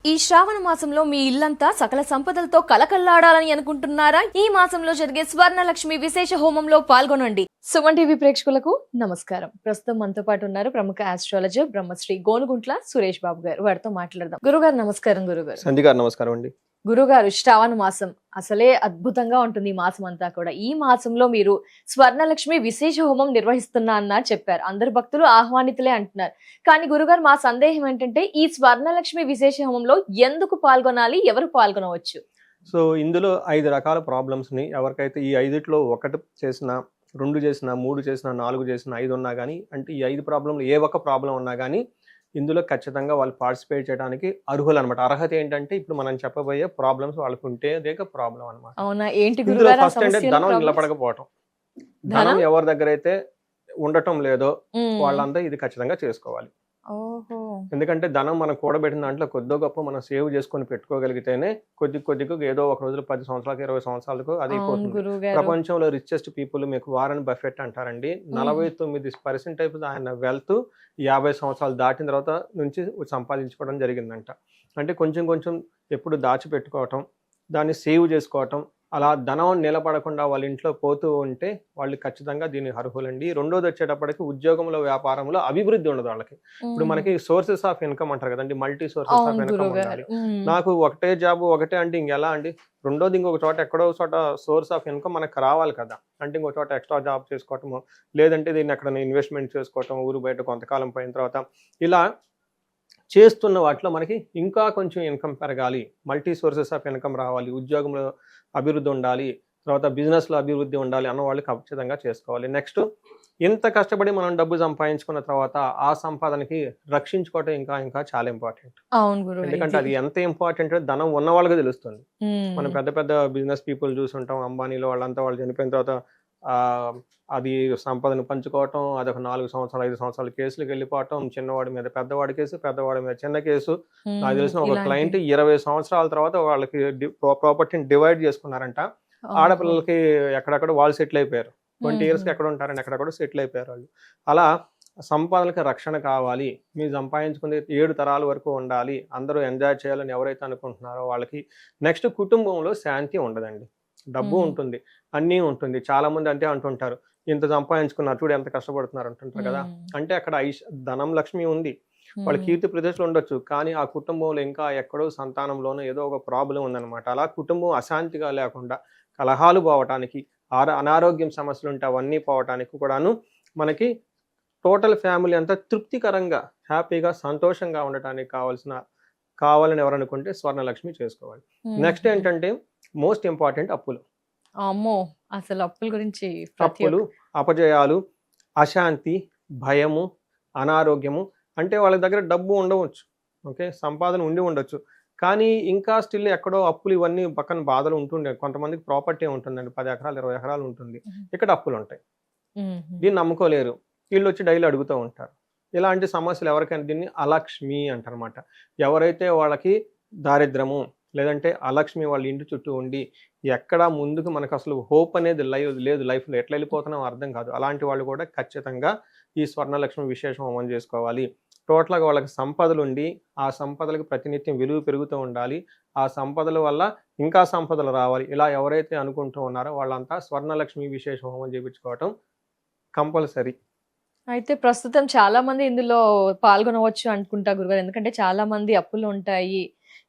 ఈ శ్రావణ మాసంలో మీ ఇల్లంతా సకల సంపదలతో కలకల్లాడాలని అనుకుంటున్నారా? ఈ మాసంలో జరిగే స్వర్ణలక్ష్మి విశేష హోమంలో పాల్గొనండి. సుమన్ టీవీ ప్రేక్షకులకు నమస్కారం. ప్రస్తుతం మనతో పాటు ఉన్నారు ప్రముఖ ఆస్ట్రాలజర్ బ్రహ్మశ్రీ గోనుగుంట్ల సురేష్ బాబు గారు. వారితో మాట్లాడదాం. గురుగారు నమస్కారం. గురుగారు సంధ్య గారు నమస్కారం అండి. గురుగారు, శ్రావణ మాసం అసలే అద్భుతంగా ఉంటుంది. ఈ మాసం అంతా కూడా. ఈ మాసంలో మీరు స్వర్ణలక్ష్మి విశేష హోమం నిర్వహిస్తున్నా అన్నారు, చెప్పారు. అందరు భక్తులు ఆహ్వానితులే అంటున్నారు. కానీ గురుగారు, మా సందేహం ఏంటంటే ఈ స్వర్ణలక్ష్మి విశేష హోమంలో ఎందుకు పాల్గొనాలి, ఎవరు పాల్గొనవచ్చు? సో ఇందులో 5 రకాల ప్రాబ్లమ్స్ ని ఎవరికైతే ఈ 5లో 1 చేసినా, 2 చేసినా, 3 చేసినా, 4 చేసినా, 5 ఉన్నా కానీ, అంటే ఈ 5 ప్రాబ్లంలు ఏ ఒక్క ప్రాబ్లం ఉన్నా కానీ ఇందులో ఖచ్చితంగా వాళ్ళు పార్టిసిపేట్ చేయడానికి అర్హులు అనమాట. అర్హత ఏంటంటే ఇప్పుడు మనం చెప్పబోయే ప్రాబ్లమ్స్ వాళ్ళకు ఉంటే ప్రాబ్లం అనమాట. అవునా? ఏంటి ఇందులో గురుగారు? ఫస్ట్ అంటే ధనం నిలబడకపోవటం. ధనం ఎవరి దగ్గర అయితే ఉండటం లేదో వాళ్ళంతా ఇది ఖచ్చితంగా చేసుకోవాలి. ఎందుకంటే ధనం మనం కూడబెట్టిన దాంట్లో కొద్దో గొప్ప మనం సేవ్ చేసుకొని పెట్టుకోగలిగితేనే కొద్దిగా ఏదో ఒక రోజులు 10 సంవత్సరాలకు 20 సంవత్సరాలకు అది అయిపోతుంది. ప్రపంచంలో రిచెస్ట్ పీపుల్ మీకు వారన్ బఫెట్ అంటారండి. 49% ఆయన వెల్త్ 50 సంవత్సరాలు దాటిన తర్వాత నుంచి సంపాదించుకోవడం జరిగిందంట. అంటే కొంచెం ఎప్పుడు దాచిపెట్టుకోవటం, దాన్ని సేవ్ చేసుకోవటం, అలా ధనం నిలబడకుండా వాళ్ళ ఇంట్లో పోతూ ఉంటే వాళ్ళు ఖచ్చితంగా దీన్ని అర్హులండి. రెండోది వచ్చేటప్పటికి ఉద్యోగంలో, వ్యాపారంలో అభివృద్ధి ఉండదు వాళ్ళకి. ఇప్పుడు మనకి సోర్సెస్ ఆఫ్ ఇన్కమ్ అంటారు కదండి, మల్టీ సోర్సెస్ ఆఫ్ ఇన్కమ్ ఉండాలి. నాకు ఒకటే జాబ్ ఒకటే అంటే ఇంకెలా అండి? రెండోది ఇంకొక చోట ఎక్కడో చోట సోర్స్ ఆఫ్ ఇన్కమ్ మనకు రావాలి కదా. అంటే ఇంకొక చోట ఎక్స్ట్రా జాబ్ చేసుకోవటము, లేదంటే దీన్ని ఎక్కడ ఇన్వెస్ట్మెంట్ చేసుకోవటం, ఊరు బయట కొంతకాలం పోయిన తర్వాత ఇలా చేస్తున్న వాటిలో మనకి ఇంకా కొంచెం ఇన్కమ్ పెరగాలి, మల్టీ సోర్సెస్ ఆఫ్ ఇన్కమ్ రావాలి, ఉద్యోగంలో అభివృద్ధి ఉండాలి, తర్వాత బిజినెస్లో అభివృద్ధి ఉండాలి అన్న వాళ్ళు ఖచ్చితంగా చేసుకోవాలి. నెక్స్ట్, ఎంత కష్టపడి మనం డబ్బు సంపాదించుకున్న తర్వాత ఆ సంపాదనకి రక్షించుకోవటం ఇంకా చాలా ఇంపార్టెంట్. ఎందుకంటే అది ఎంత ఇంపార్టెంట్ ధనం ఉన్న వాళ్ళకి తెలుస్తుంది. మనం పెద్ద పెద్ద బిజినెస్ పీపుల్ చూసుంటాం, అంబానీలో వాళ్ళంతా వాళ్ళు చనిపోయిన తర్వాత అది సంపదను పంచుకోవటం, అదొక 4 సంవత్సరాలు 5 సంవత్సరాలు కేసులకు వెళ్ళిపోవటం, చిన్నవాడి మీద పెద్దవాడి కేసు, పెద్దవాడి మీద చిన్న కేసు. నాకు తెలిసిన ఒక క్లయింట్ 20 సంవత్సరాల తర్వాత వాళ్ళకి ప్రాపర్టీని డివైడ్ చేసుకున్నారంట. ఆడపిల్లలకి ఎక్కడెక్కడ వాళ్ళు సెటిల్ అయిపోయారు. 20 ఇయర్స్కి ఎక్కడ ఉంటారని ఎక్కడెక్కడ సెటిల్ అయిపోయారు వాళ్ళు. అలా సంపాదనకి రక్షణ కావాలి, మీరు సంపాదించుకునే 7 తరాల వరకు ఉండాలి, అందరూ ఎంజాయ్ చేయాలని ఎవరైతే అనుకుంటున్నారో వాళ్ళకి. నెక్స్ట్, కుటుంబంలో శాంతి ఉండదండి. డబ్బు ఉంటుంది, అన్నీ ఉంటుంది. చాలా మంది అంటే అంటుంటారు, ఇంత సంపాదించుకున్నారు చూడు ఎంత కష్టపడుతున్నారు అంటుంటారు కదా. అంటే అక్కడ ధనం లక్ష్మి ఉంది, వాళ్ళ కీర్తి ప్రదేశాలు ఉండొచ్చు, కానీ ఆ కుటుంబంలో ఇంకా ఎక్కడో సంతానంలోనో ఏదో ఒక ప్రాబ్లం ఉందన్నమాట. అలా కుటుంబం అశాంతిగా లేకుండా, కలహాలు పోవటానికి, అనారోగ్యం సమస్యలు ఉంటే అవన్నీ పోవటానికి కూడాను మనకి టోటల్ ఫ్యామిలీ అంతా తృప్తికరంగా, హ్యాపీగా, సంతోషంగా ఉండటానికి కావాలని ఎవరనుకుంటే స్వర్ణలక్ష్మి చేసుకోవాలి. నెక్స్ట్ ఏంటంటే మోస్ట్ ఇంపార్టెంట్, అప్పులు. అమ్మో, అసలు అప్పుల గురించి. అప్పులు, అపజయాలు, అశాంతి, భయము, అనారోగ్యము. అంటే వాళ్ళ దగ్గర డబ్బు ఉండవచ్చు, ఓకే, సంపాదన ఉండొచ్చు, కానీ ఇంకా స్టిల్ ఎక్కడో అప్పులు, ఇవన్నీ పక్కన బాధలు ఉంటుండే. కొంతమందికి ప్రాపర్టీ ఉంటుందండి, 10 ఎకరాలు 20 ఎకరాలు ఉంటుంది, ఇక్కడ అప్పులు ఉంటాయి, దీన్ని నమ్ముకోలేరు, వీళ్ళు వచ్చి డైలీ అడుగుతూ ఉంటారు. ఇలాంటి సమస్యలు ఎవరికైనా దీన్ని అలక్ష్మి అంటారనమాట. ఎవరైతే వాళ్ళకి దారిద్రము లేదంటే అలక్ష్మి వాళ్ళ ఇంటి చుట్టూ ఉండి ఎక్కడ ముందుకు మనకు అసలు హోప్ అనేది లేదు, లైఫ్లో ఎట్లా వెళ్ళిపోతున్నాం అర్థం కాదు, అలాంటి వాళ్ళు కూడా ఖచ్చితంగా ఈ స్వర్ణలక్ష్మి విశేష హోమం చేసుకోవాలి. టోటల్గా వాళ్ళకి సంపదలు ఉండి ఆ సంపదలకు ప్రతినిత్యం విలువ పెరుగుతూ ఉండాలి, ఆ సంపదల వల్ల ఇంకా సంపదలు రావాలి. ఇలా ఎవరైతే అనుకుంటూ ఉన్నారో వాళ్ళంతా స్వర్ణలక్ష్మి విశేష హోమం చేయించుకోవటం కంపల్సరీ. అయితే ప్రస్తుతం చాలా మంది ఇందులో పాల్గొనవచ్చు అనుకుంటా గురుగారు. ఎందుకంటే చాలా మంది అప్పులు ఉంటాయి,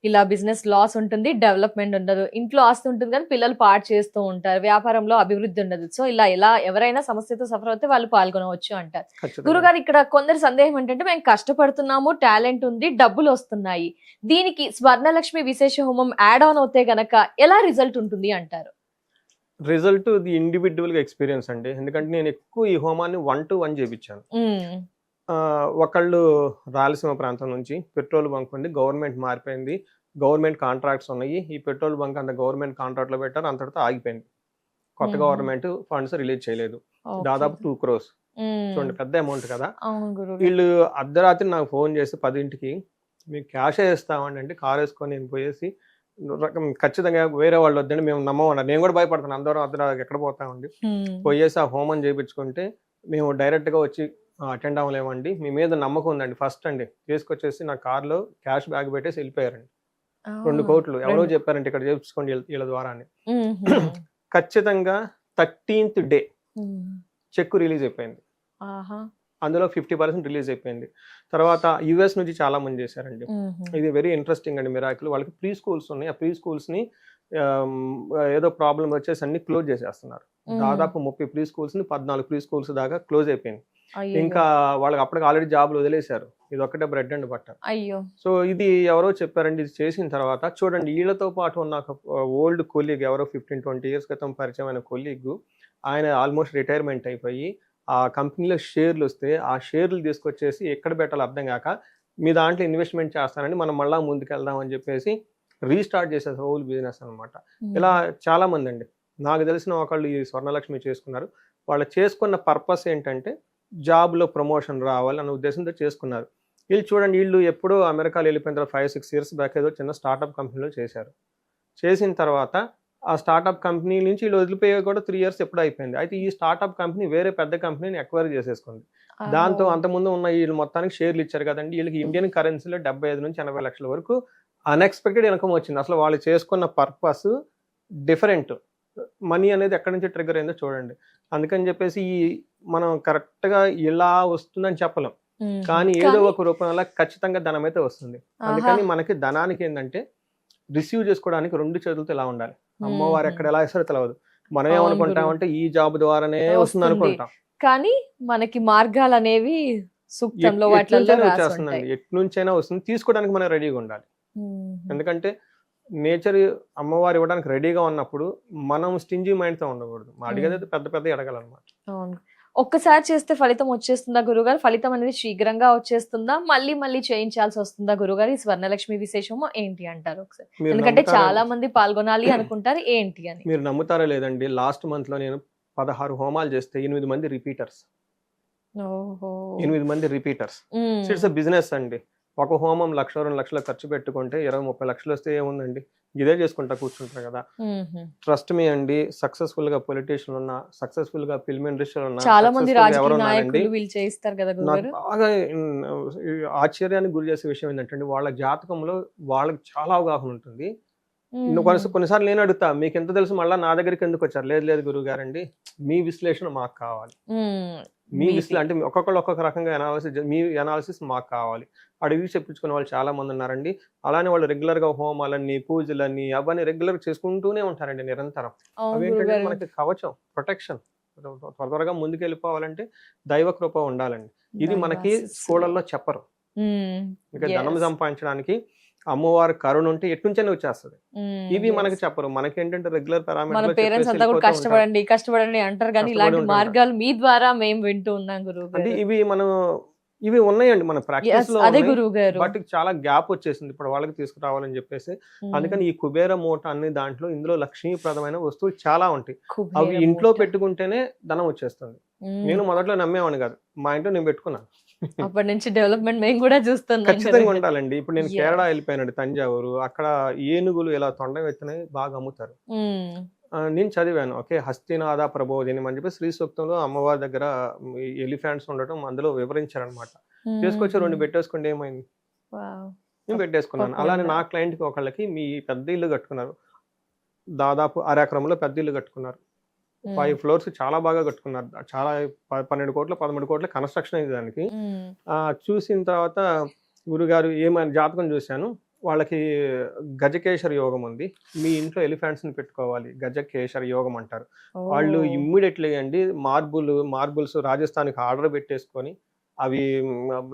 ఇలా బిజినెస్ లాస్ ఉంటుంది, డెవలప్మెంట్ ఉండదు, ఇంట్లో ఆస్తి ఉంటుంది కానీ పిల్లలు పాడు చేస్తూ ఉంటారు, వ్యాపారంలో అభివృద్ధి ఉండదు. సో ఇలా ఎవరైనా సమస్యతో సఫర్ అవుతే వాళ్ళు పాల్గొనవచ్చు అంటారు. గురుగారు, ఇక్కడ కొందరు సందేహం ఏంటంటే మేము కష్టపడుతున్నాము, టాలెంట్ ఉంది, డబ్బులు వస్తున్నాయి, దీనికి స్వర్ణలక్ష్మి విశేష హోమం యాడ్ ఆన్ అవుతే గనక ఎలా రిజల్ట్ ఉంటుంది అంటారు? రిజల్ట్ ది ఇండివిజువల్ గా ఎక్స్పీరియన్స్ అండి. ఎందుకంటే నేను ఎక్కువ ఈ హోమాన్ని 1 to 1 చేయించాను. ఒకళ్ళు రాయలసీమ ప్రాంతం నుంచి పెట్రోల్ బంక్ ఉంది, గవర్నమెంట్ మారిపోయింది, గవర్నమెంట్ కాంట్రాక్ట్స్ ఉన్నాయి, ఈ పెట్రోల్ బంక్ అంత గవర్నమెంట్ కాంట్రాక్ట్ లో పెట్టారు, అంతటితో ఆగిపోయింది. కొత్త గవర్నమెంట్ ఫండ్స్ రిలీజ్ చేయలేదు, దాదాపు 2 crores. చూడండి, పెద్ద అమౌంట్ కదా. వీళ్ళు అర్ధరాత్రి నాకు ఫోన్ చేసి 10ంటికి మీకు క్యాష్ ఇస్తామండి అంటే, కార్ వేసుకొని నేను పోయేసి ఖచ్చితంగా వేరే వాళ్ళు వద్దండి మేము నమ్మమండి, నేను కూడా భయపడతాను, అందరం అర్ధరాత్రి ఎక్కడ పోతామండి, పోయేసి ఆ హోమం చేయించుకుంటే మేము డైరెక్ట్గా వచ్చి అటెండ్ అవ్వలేమండి, మీ మీద నమ్మకం ఉందండి, ఫస్ట్ అండి తీసుకొచ్చేసి నా కార్లో క్యాష్ బ్యాగ్ పెట్టేసి వెళ్ళిపోయారండి. 2 కోట్లు ఎవరో చెప్పారంటే ఇక్కడ చేపించుకోండి వీళ్ళ ద్వారా అని. ఖచ్చితంగా 13th డే చెక్ రిలీజ్ అయిపోయింది. అందులో 50% రిలీజ్ అయిపోయింది. తర్వాత యుఎస్ నుంచి చాలా మంది చేశారండి. ఇది వెరీ ఇంట్రెస్టింగ్ అండి మిరాకిల్. వాళ్ళకి ప్రీ స్కూల్స్ ఉన్నాయి. ఆ ప్రీ స్కూల్స్ ని ఏదో ప్రాబ్లం వచ్చేసి అన్ని క్లోజ్ చేసేస్తున్నారు. దాదాపు 30 ప్రీ స్కూల్స్ ని 14 ప్రీ స్కూల్స్ దాకా క్లోజ్ అయిపోయింది. ఇంకా వాళ్ళకి అప్పటికి ఆల్రెడీ జాబ్లు వదిలేశారు. ఇది ఒక్కటే బ్రెడ్ అండ్ బట్టర్. సో ఇది ఎవరో చెప్పారండి. ఇది చేసిన తర్వాత చూడండి, వీళ్ళతో పాటు ఉన్న ఓల్డ్ కొలీగ్ ఎవరో 15-20 years క్రితం పరిచయమైన కొలీగ్, ఆయన ఆల్మోస్ట్ రిటైర్మెంట్ అయిపోయి ఆ కంపెనీలో షేర్లు వస్తే ఆ షేర్లు తీసుకొచ్చేసి ఎక్కడ పెట్టాలో అర్థం కాక మీ దాంట్లో ఇన్వెస్ట్మెంట్ చేస్తానని మనం మళ్ళీ ముందుకెళ్దాం అని చెప్పేసి రీస్టార్ట్ చేసే హోల్ బిజినెస్ అనమాట. ఇలా చాలా మంది అండి నాకు తెలిసిన ఒకళ్ళు ఈ స్వర్ణలక్ష్మి చేసుకున్నారు. వాళ్ళు చేసుకున్న పర్పస్ ఏంటంటే జాబ్లో ప్రమోషన్ రావాలి అన్న ఉద్దేశంతో చేసుకున్నారు. వీళ్ళు చూడండి, వీళ్ళు ఎప్పుడో అమెరికాలో వెళ్ళిపోయిన తర్వాత 5-6 years బ్యాక్ ఏదో చిన్న స్టార్ట్అప్ కంపెనీలో చేశారు. చేసిన తర్వాత ఆ స్టార్ట్అప్ కంపెనీ నుంచి వీళ్ళు వదిలిపోయే కూడా 3 years ఎప్పుడు అయిపోయింది. అయితే ఈ స్టార్ట్అప్ కంపెనీ వేరే పెద్ద కంపెనీని ఎక్వైర్ చేసేసుకుంది. దాంతో అంతకుముందు ఉన్న వీళ్ళు మొత్తానికి షేర్లు ఇచ్చారు కదండి, వీళ్ళకి ఇండియన్ కరెన్సీలో 75 నుంచి 80 లక్షల వరకు అన్ఎక్స్పెక్టెడ్ ఇన్కమ్ వచ్చింది. అసలు వాళ్ళు చేసుకున్న పర్పస్ డిఫరెంట్. మనీ అనేది ఎక్కడి నుంచి ట్రిగర్ అయిందో చూడండి. అందుకని చెప్పేసి మనం కరెక్ట్ గా ఇలా వస్తుందని చెప్పలేం, కానీ ఏదో ఒక రూపంలో ఖచ్చితంగా ధనం అయితే వస్తుంది. అందుకని మనకి ధనానికి ఏంటంటే రిసీవ్ చేసుకోవడానికి 2 చేతులతో ఇలా ఉండాలి. అమ్మవారు ఎక్కడ ఎలా ఇస్తారో తెలియదు. మనం ఏమనుకుంటామంటే ఈ జాబ్ ద్వారానే వస్తుంది అనుకుంటాం, కానీ మనకి మార్గాలు అనేవి సూక్తంలో వచ్చేస్తుందండి. ఎటు నుంచైనా వస్తుంది. తీసుకోవడానికి మనం రెడీగా ఉండాలి. ఎందుకంటే నేచర్ అమ్మవారు ఇవ్వడానికి రెడీగా ఉన్నప్పుడు మనం స్టింజీ మైండ్ తో ఉండకూడదు. అడిగేది పెద్ద పెద్ద అడగాలన్నమాట. ఒక్కసారి చేస్తే ఫలితం వచ్చేస్తుందా గురుగారు? ఫలితం అనేది శీఘ్రంగా వచ్చేస్తుందా? మళ్ళీ మళ్ళీ చేయించాల్సి వస్తుందా గురుగారు? ఈ స్వర్ణలక్ష్మి విశేషము ఏంటి అంటారు ఒకసారి? ఎందుకంటే చాలా మంది పాల్గొనాలి అనుకుంటారు, ఏంటి అని. మీరు నమ్ముతారా లేదండి, లాస్ట్ మంత్ లో నేను 16 హోమాలు చేస్తే 8 మంది రిపీటర్స్. 8 మంది రిపీటర్స్. ఇట్స్ అ బిజినెస్ అండి. ఒక హోమం 1,00,000-2 లక్షలు ఖర్చు పెట్టుకుంటే 20-30 లక్షలు వస్తే ఏముందండి, ఇదే చేసుకుంటా కూర్చుంటారు కదా. ట్రస్ట్ మీ అండి, సక్సెస్ఫుల్ గా పొలిటీషియన్ ఉన్నా, సక్సెస్ఫుల్ గా ఫిల్మ్ ఇండస్ట్రీలో ఉన్నా, చాలా మంది రాజకీయ నాయకులు వీళ్ళు చేస్తారు కదా గురుగారు. బాగా ఆశ్చర్యానికి గురి చేసే విషయం ఏంటంటే వాళ్ళ జాతకంలో వాళ్ళకి చాలా అవగాహన ఉంటుంది. కొన్నిసార్లు నేను అడుగుతా, మీకు ఎంత తెలుసు, మళ్ళీ నా దగ్గరికి ఎందుకు వచ్చారు? లేదు గురువు గారండి, మీ విశ్లేషణ మాకు కావాలి. మీ అంటే ఒక్కొక్కళ్ళు ఒక్కొక్క రకంగా మీ అనాలిసిస్ మాకు కావాలి. అడిగి చెప్పించుకునే వాళ్ళు చాలా మంది ఉన్నారండి. అలానే వాళ్ళు రెగ్యులర్ గా హోమాలన్నీ, పూజలన్నీ అవన్నీ రెగ్యులర్ చేసుకుంటూనే ఉంటారండి నిరంతరం. అవేంటంటే మనకి కవచం, ప్రొటెక్షన్. త్వరగా ముందుకు వెళ్ళిపోవాలంటే దైవ కృప ఉండాలండి. ఇది మనకి స్కూళ్ళల్లో చెప్పరు. ఇంకా ధనం సంపాదించడానికి అమ్మవారి కరుణ ఉంటే ఎట్నుంచైనా వచ్చేస్తుంది. ఇవి మనకి చెప్పరు. మనకేంటంటే రెగ్యులర్ పారామీటర్స్ కష్టపడండి అంటారు, కానీ ఇలాంటి మార్గాలు మీ ద్వారా మేము వింటూ ఉన్నాం గురువు. అంటే ఇవి ఉన్నాయండి మన ప్రాక్టీస్ లో. బట్ చాలా గ్యాప్ వచ్చేసింది ఇప్పుడు వాళ్ళకి తీసుకురావాలని చెప్పేసి. అందుకని ఈ కుబేర మూట అన్ని దాంట్లో ఇందులో లక్ష్మీప్రదమైన వస్తువులు చాలా ఉంటాయి. అవి ఇంట్లో పెట్టుకుంటేనే ధనం వచ్చేస్తుంది. నేను మొదట్లో నమ్మేవాడిని కాదు, మా ఇంట్లో నేను పెట్టుకున్నాను. అప్పటి నుంచి డెవలప్మెంట్ మేము కూడా చూస్తున్నాం. ఖచ్చితంగా ఉండాలండి. ఇప్పుడు నేను కేరళ వెళ్ళిపోయానండి, తంజావూరు. అక్కడ ఏనుగులు ఇలా తొండం ఎత్తినవి బాగా అమ్ముతారు. నేను చదివాను, ఓకే, హస్తినాథ ప్రబోధిని అని చెప్పి శ్రీ సూక్తంలో అమ్మవారి దగ్గర ఎలిఫెంట్స్ ఉండటం అందులో వివరించారనమాట. తీసుకొచ్చి 2 పెట్టేసుకుంటే ఏమైంది, నేను పెట్టేసుకున్నాను. అలానే నా క్లయింట్ కి ఒకళ్ళకి మీ పెద్ద ఇల్లు కట్టుకున్నారు, దాదాపు 1/2 ఎకరంలో పెద్ద ఇల్లు కట్టుకున్నారు. 5 floors చాలా బాగా కట్టుకున్నారు. చాలా 12 కోట్ల 13 కోట్ల కన్స్ట్రక్షన్ అయింది దానికి. చూసిన తర్వాత గురుగారు ఏమైనా జాతకం చూశాను, వాళ్ళకి గజకేశర యోగం ఉంది, మీ ఇంట్లో ఎలిఫెంట్స్ ని పెట్టుకోవాలి, గజకేశర యోగం అంటారు. వాళ్ళు ఇమ్మీడియట్లీ అండి మార్బుల్స్ రాజస్థాన్కి ఆర్డర్ పెట్టేసుకొని అవి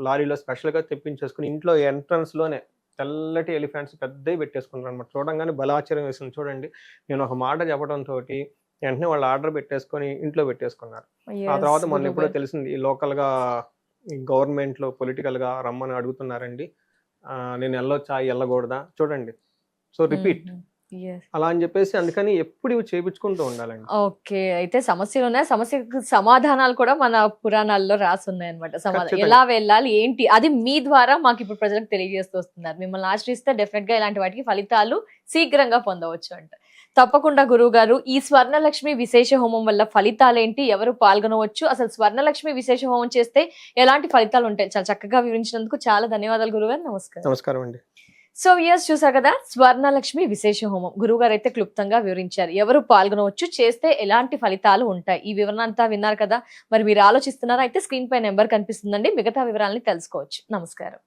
లారీలో స్పెషల్ గా తెప్పించేసుకుని ఇంట్లో ఎంట్రన్స్ లోనే తెల్లటి ఎలిఫెంట్స్ పెద్దవి పెట్టేసుకున్నారు అనమాట. చూడంగానే బలాశ్చర్యం వేసింది. చూడండి, నేను ఒక మాట చెప్పడంతో వెంటనే వాళ్ళు ఆర్డర్ పెట్టేసుకొని ఇంట్లో పెట్టేసుకున్నారు. ఆ తర్వాత మొన్న ఎప్పుడో తెలిసింది, ఈ లోకల్ గా గవర్నమెంట్ లో పొలిటికల్ గా రమ్మని అడుగుతున్నారండి, నేను వెళ్ళొచ్చా వెళ్ళకూడదా చూడండి. సో రిపీట్ అలా అని చెప్పేసి, అందుకని ఎప్పుడు ఇవి చేయించుకుంటూ ఉండాలండి. ఓకే, అయితే సమస్యలు ఉన్నాయి, సమస్యకు సమాధానాలు కూడా మన పురాణాల్లో రాసి ఉన్నాయి అనమాట. ఎలా వెళ్ళాలి ఏంటి అది మీ ద్వారా మాకు ఇప్పుడు ప్రజలకు తెలియజేస్తూ వస్తున్నారు. మిమ్మల్ని ఆశ్రయిస్తే డెఫినెట్ గా ఇలాంటి వాటికి ఫలితాలు శీఘ్రంగా పొందవచ్చు అంట. తప్పకుండా గురువు గారు, ఈ స్వర్ణలక్ష్మి విశేష హోమం వల్ల ఫలితాలు ఏంటి, ఎవరు పాల్గొనవచ్చు, అసలు స్వర్ణలక్ష్మి విశేష హోమం చేస్తే ఎలాంటి ఫలితాలు ఉంటాయి, చాలా చక్కగా వివరించినందుకు చాలా ధన్యవాదాలు గురుగారు. నమస్కారం. నమస్కారం అండి. సో ఇయర్స్ చూసారు కదా, స్వర్ణలక్ష్మి విశేష హోమం గురువు గారు అయితే క్లుప్తంగా వివరించారు. ఎవరు పాల్గొనవచ్చు, చేస్తే ఎలాంటి ఫలితాలు ఉంటాయి, ఈ వివరణ అంతా విన్నారు కదా. మరి మీరు ఆలోచిస్తున్నారా? అయితే స్క్రీన్ పై నెంబర్ కనిపిస్తుందండి, మిగతా వివరాలని తెలుసుకోవచ్చు. నమస్కారం.